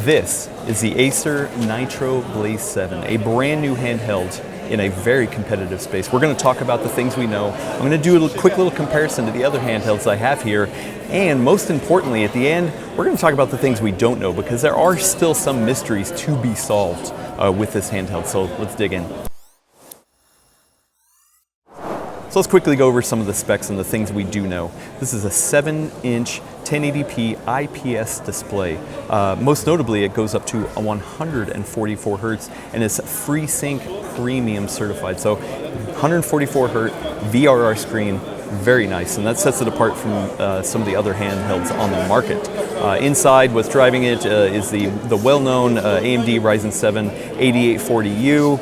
This is the Acer Nitro Blaze 7, a brand new handheld in a very competitive space. We're going to talk about the things we know. I'm going to do a quick little comparison to the other handhelds I have here, and most importantly, at the end, we're going to talk about the things we don't know, because there are still some mysteries to be solved with this handheld, so let's dig in. So let's quickly go over some of the specs and the things we do know. This is a 7-inch 1080p IPS display. Most notably, it goes up to 144 hertz and is FreeSync Premium certified. So 144 hertz VRR screen, very nice, and that sets it apart from some of the other handhelds on the market. Inside, what's driving it is the well-known AMD Ryzen 7 8840U.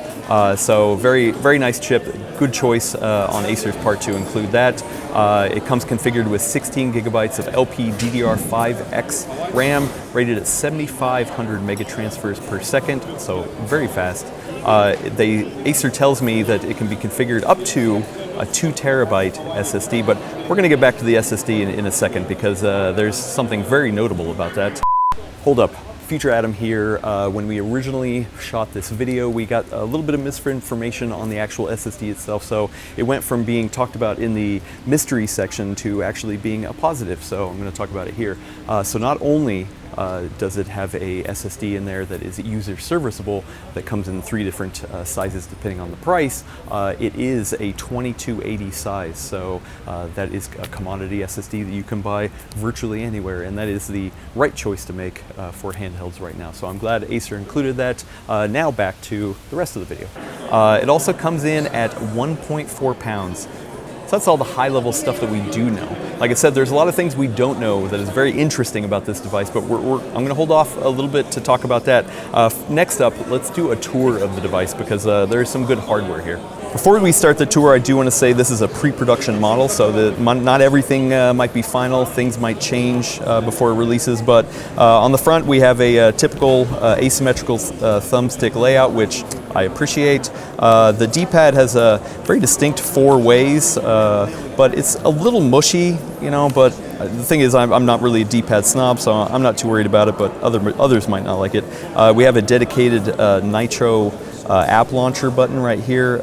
So very nice chip. Good choice on Acer's part to include that. It comes configured with 16 gigabytes of LPDDR5X RAM, rated at 7,500 megatransfers per second, so very fast. Acer tells me that it can be configured up to a 2 terabyte SSD, but we're going to get back to the SSD in a second, because there's something very notable about that. Hold up. Future Adam here. When we originally shot this video, we got a little bit of misinformation on the actual SSD itself, so it went from being talked about in the mystery section to actually being a positive, so I'm going to talk about it here. So not only does it have a SSD in there that is user serviceable, that comes in 3 different sizes depending on the price. It is a 2280 size, so that is a commodity SSD that you can buy virtually anywhere, and that is the right choice to make for handhelds right now. So I'm glad Acer included that. Now back to the rest of the video. It also comes in at 1.4 pounds. So that's all the high-level stuff that we do know. Like I said, there's a lot of things we don't know that is very interesting about this device, but I'm going to hold off a little bit to talk about that. Next up, let's do a tour of the device, because there's some good hardware here. Before we start the tour, I do want to say this is a pre-production model, so that not everything might be final. Things might change before it releases, but on the front we have a typical asymmetrical thumbstick layout, which I appreciate. The D-pad has a very distinct 4 ways, but it's a little mushy, you know, but the thing is, I'm not really a D-pad snob, so I'm not too worried about it, but others might not like it. We have a dedicated Nitro app launcher button right here.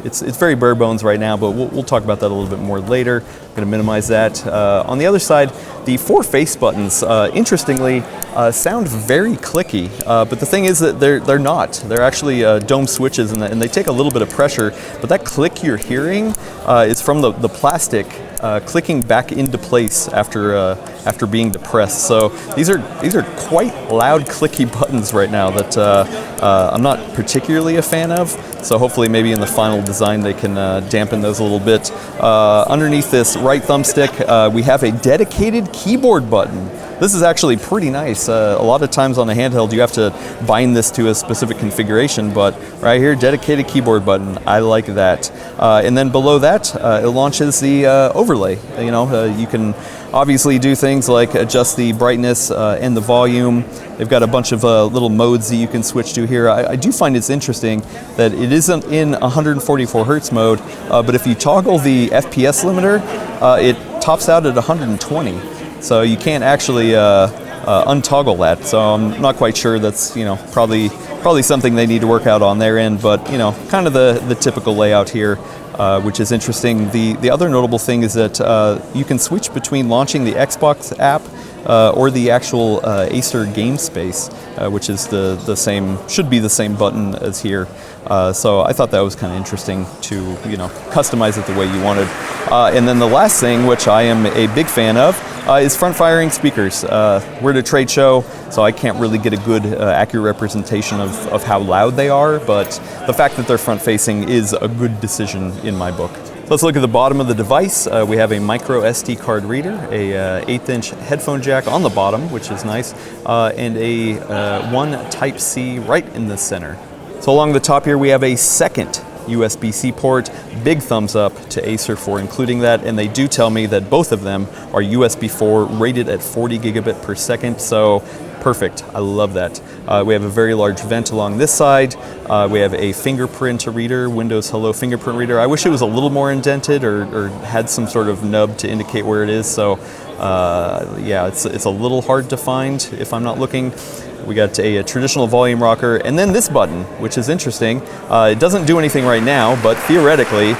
It's very bare bones right now, but we'll talk about that a little bit more later. I'm going to minimize that. On the other side, the 4 face buttons, interestingly, sound very clicky, but the thing is that they're not. They're actually dome switches, and they take a little bit of pressure, but that click you're hearing is from the plastic clicking back into place after being depressed. So these are quite loud, clicky buttons right now that I'm not particularly a fan of. So hopefully, maybe in the final design, they can dampen those a little bit. Underneath this right thumbstick, we have a dedicated keyboard button. This is actually pretty nice. A lot of times on a handheld, you have to bind this to a specific configuration, but right here, dedicated keyboard button. I like that. And then below that, it launches the overlay. You know, you can obviously do things like adjust the brightness and the volume. They've got a bunch of little modes that you can switch to here. I do find it's interesting that it isn't in 144 hertz mode, but if you toggle the FPS limiter, it tops out at 120. So you can't actually untoggle that. So I'm not quite sure. That's, you know, probably something they need to work out on their end. But, you know, kind of the typical layout here, which is interesting. The other notable thing is that you can switch between launching the Xbox app or the actual Acer game space, which is the same, should be the same button as here. So I thought that was kind of interesting to, you know, customize it the way you wanted. And then the last thing, which I am a big fan of, is front-firing speakers. We're at a trade show, so I can't really get a good, accurate representation of how loud they are, but the fact that they're front-facing is a good decision in my book. So let's look at the bottom of the device. We have a micro SD card reader, a 1/8-inch headphone jack on the bottom, which is nice, and a one Type-C right in the center. So along the top here, we have a second USB-C port. Big thumbs up to Acer for including that, and they do tell me that both of them are USB 4 rated at 40 gigabit per second, so perfect. I love that. We have a very large vent along this side. We have a fingerprint reader, Windows Hello fingerprint reader. I wish it was a little more indented or had some sort of nub to indicate where it is, so yeah, it's a little hard to find if I'm not looking. We got a traditional volume rocker, and then this button, which is interesting. It doesn't do anything right now, but theoretically,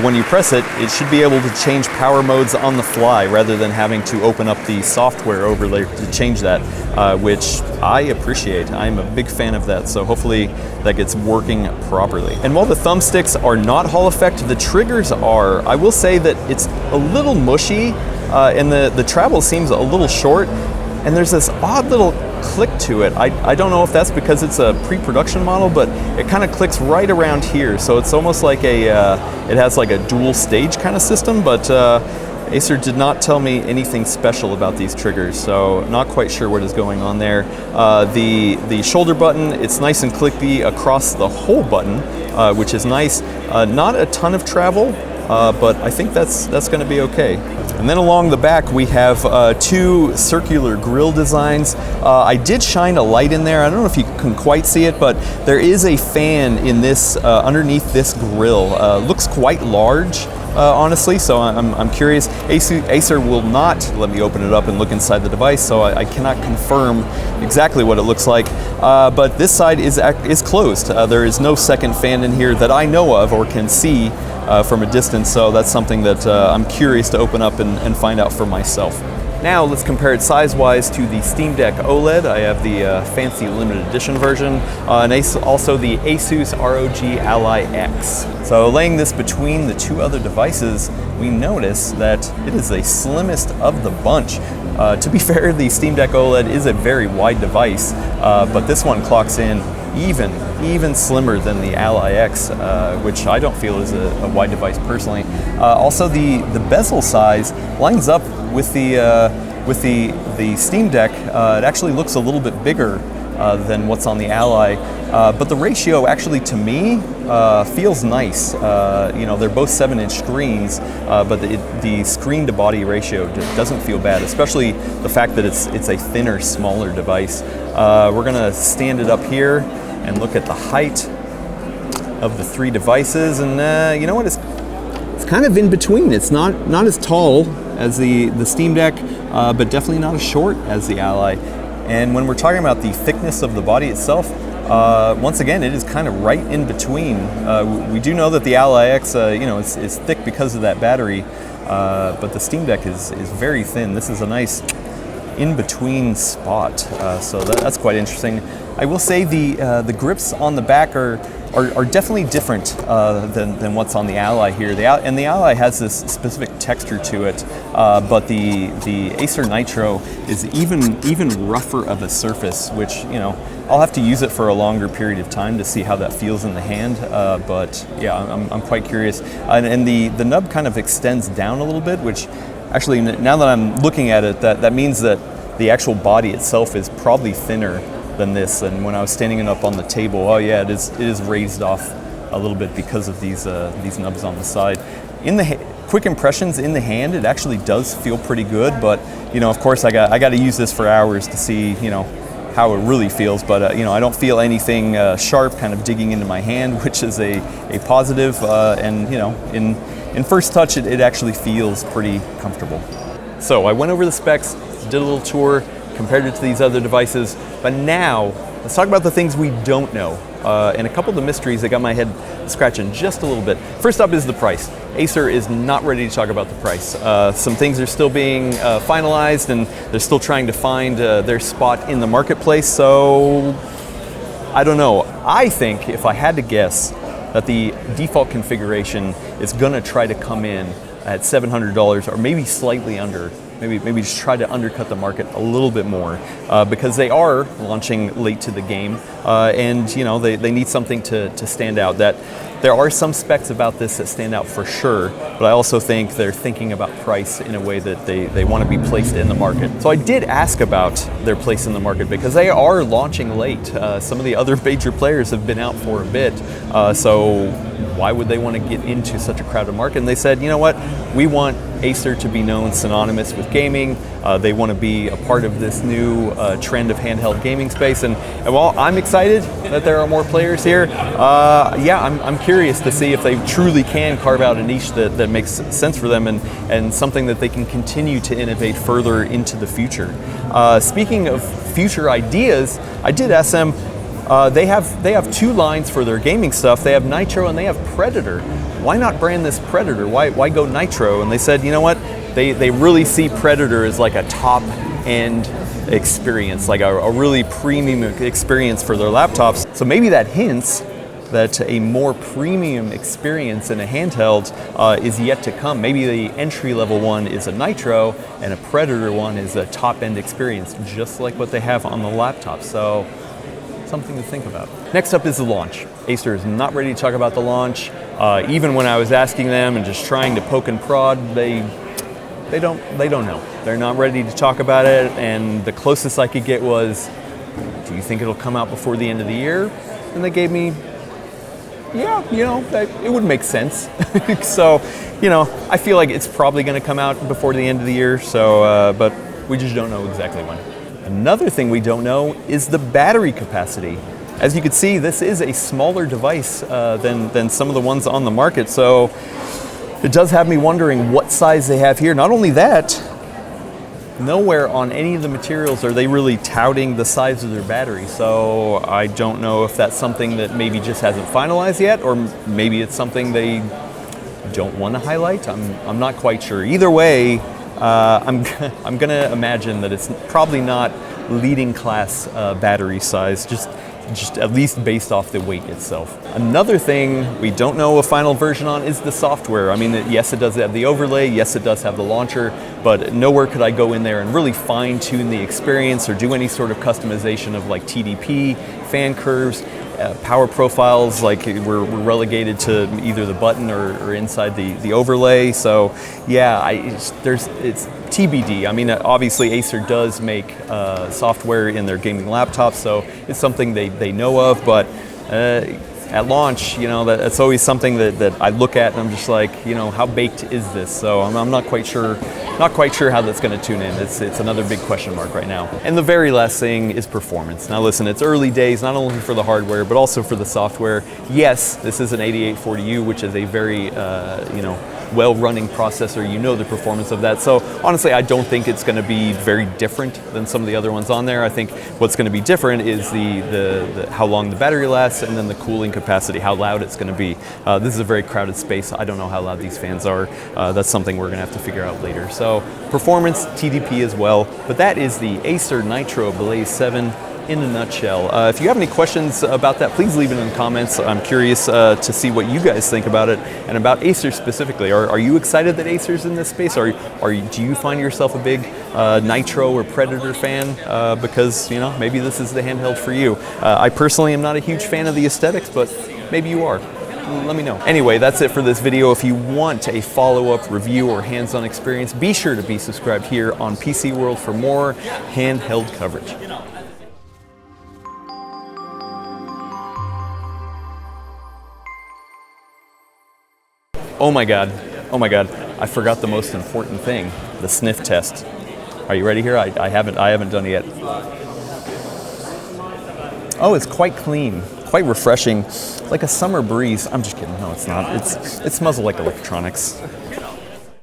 when you press it, it should be able to change power modes on the fly rather than having to open up the software overlay to change that, which I appreciate. I'm a big fan of that, so hopefully that gets working properly. And while the thumbsticks are not Hall effect, the triggers are. I will say that it's a little mushy, and the travel seems a little short, and there's this odd little click to it. I don't know if that's because it's a pre-production model, but it kind of clicks right around here, so it's almost like it has like a dual stage kind of system, but Acer did not tell me anything special about these triggers, so not quite sure what is going on there. The shoulder button, it's nice and clicky across the whole button, which is nice. Not a ton of travel, but I think that's going to be okay. And then along the back we have two circular grille designs. I did shine a light in there. I don't know if you can quite see it, but there is a fan in this underneath this grille. Looks quite large, honestly, so I'm curious. Acer will not let me open it up and look inside the device, so I cannot confirm exactly what it looks like. But this side is closed. There is no second fan in here that I know of or can see from a distance, so that's something that I'm curious to open up and find out for myself. Now let's compare it size-wise to the Steam Deck OLED. I have the fancy limited edition version, and also the Asus ROG Ally X. So laying this between the two other devices, we notice that it is the slimmest of the bunch. To be fair, the Steam Deck OLED is a very wide device, but this one clocks in even slimmer than the Ally X, which I don't feel is a wide device personally. Also, the bezel size lines up with the Steam Deck. It actually looks a little bit bigger than what's on the Ally, but the ratio actually to me feels nice. You know, they're both 7-inch screens, but the screen to body ratio doesn't feel bad, especially the fact that it's a thinner, smaller device. We're gonna stand it up here and look at the height of the three devices, and you know what? It's kind of in between. It's not as tall as the Steam Deck, but definitely not as short as the Ally. And when we're talking about the thickness of the body itself, once again, it is kind of right in between. We do know that the Ally X, you know, is thick because of that battery, but the Steam Deck is very thin. This is a nice in-between spot, so that's quite interesting. I will say the grips on the back are definitely different than what's on the Ally here. The Ally has this specific texture to it, but the Acer Nitro is even rougher of a surface, which, you know, I'll have to use it for a longer period of time to see how that feels in the hand. But yeah, I'm quite curious. And the nub kind of extends down a little bit, which actually, now that I'm looking at it, that means that the actual body itself is probably thinner than this. And when I was standing it up on the table, oh yeah, it is raised off a little bit because of these nubs on the side. In the quick impressions in the hand, it actually does feel pretty good, but you know, of course, I got to use this for hours to see, you know, how it really feels. But you know, I don't feel anything sharp kind of digging into my hand, which is a positive. And you know, in first touch, it actually feels pretty comfortable. So I went over the specs, did a little tour, compared it to these other devices, but now let's talk about the things we don't know, and a couple of the mysteries that got my head scratching just a little bit. First up is the price. Acer is not ready to talk about the price. Some things are still being finalized, and they're still trying to find their spot in the marketplace, so I don't know. I think, if I had to guess, that the default configuration is gonna try to come in at $700 or maybe slightly under. Maybe just try to undercut the market a little bit more, because they are launching late to the game, and you know, they need something to stand out. That there are some specs about this that stand out for sure, but I also think they're thinking about price in a way that they want to be placed in the market. So I did ask about their place in the market because they are launching late. Some of the other major players have been out for a bit, so Why would they want to get into such a crowded market? And they said, you know what, we want Acer to be known synonymous with gaming. They want to be a part of this new trend of handheld gaming space. And while I'm excited that there are more players here, yeah, I'm curious to see if they truly can carve out a niche that makes sense for them and something that they can continue to innovate further into the future. Speaking of future ideas, I did ask them, they have two lines for their gaming stuff. They have Nitro and they have Predator. Why not brand this Predator? Why go Nitro? And they said, you know what? They really see Predator as like a top-end experience, like a really premium experience for their laptops. So maybe that hints that a more premium experience in a handheld is yet to come. Maybe the entry-level one is a Nitro and a Predator one is a top-end experience, just like what they have on the laptop. So something to think about. Next up is the launch. Acer is not ready to talk about the launch. Even when I was asking them and just trying to poke and prod, they don't know. They're not ready to talk about it, and the closest I could get was, do you think it'll come out before the end of the year? And they gave me, yeah, you know, it would make sense. So, you know, I feel like it's probably going to come out before the end of the year, so, but we just don't know exactly when. Another thing we don't know is the battery capacity. As you can see, this is a smaller device than some of the ones on the market, so it does have me wondering what size they have here. Not only that, nowhere on any of the materials are they really touting the size of their battery, so I don't know if that's something that maybe just hasn't finalized yet, or maybe it's something they don't want to highlight. I'm not quite sure. Either way, I'm gonna imagine that it's probably not leading class battery size, just at least based off the weight itself. Another thing we don't know a final version on is the software. I mean, yes, it does have the overlay, yes, it does have the launcher, but nowhere could I go in there and really fine-tune the experience or do any sort of customization of like TDP, fan curves, power profiles, like we're relegated to either the button or inside the overlay. So yeah, it's TBD. I mean, obviously Acer does make software in their gaming laptops, so it's something they know of, but at launch, you know, that's always something that I look at and I'm just like, you know, how baked is this? So I'm not quite sure how that's going to tune in. It's another big question mark right now. And the very last thing is performance. Now listen, it's early days, not only for the hardware, but also for the software. Yes, this is an 8840U, which is a very, you know, well-running processor. You know the performance of that. So honestly, I don't think it's going to be very different than some of the other ones on there. I think what's going to be different is the how long the battery lasts, and then the cooling capacity, how loud it's going to be. This is a very crowded space. I don't know how loud these fans are. That's something we're going to have to figure out later. So performance, TDP as well. But that is the Acer Nitro Blaze 7 in a nutshell. If you have any questions about that, please leave it in the comments. I'm curious to see what you guys think about it and about Acer specifically. Are you excited that Acer's in this space? Do you find yourself a big Nitro or Predator fan? Because, you know, maybe this is the handheld for you. I personally am not a huge fan of the aesthetics, but maybe you are. Let me know. Anyway, that's it for this video. If you want a follow-up review or hands-on experience, be sure to be subscribed here on PCWorld for more handheld coverage. Oh my God, I forgot the most important thing, the sniff test. Are you ready here? I haven't done it yet. Oh, it's quite clean, quite refreshing, like a summer breeze. I'm just kidding, no it's not. It smells like electronics.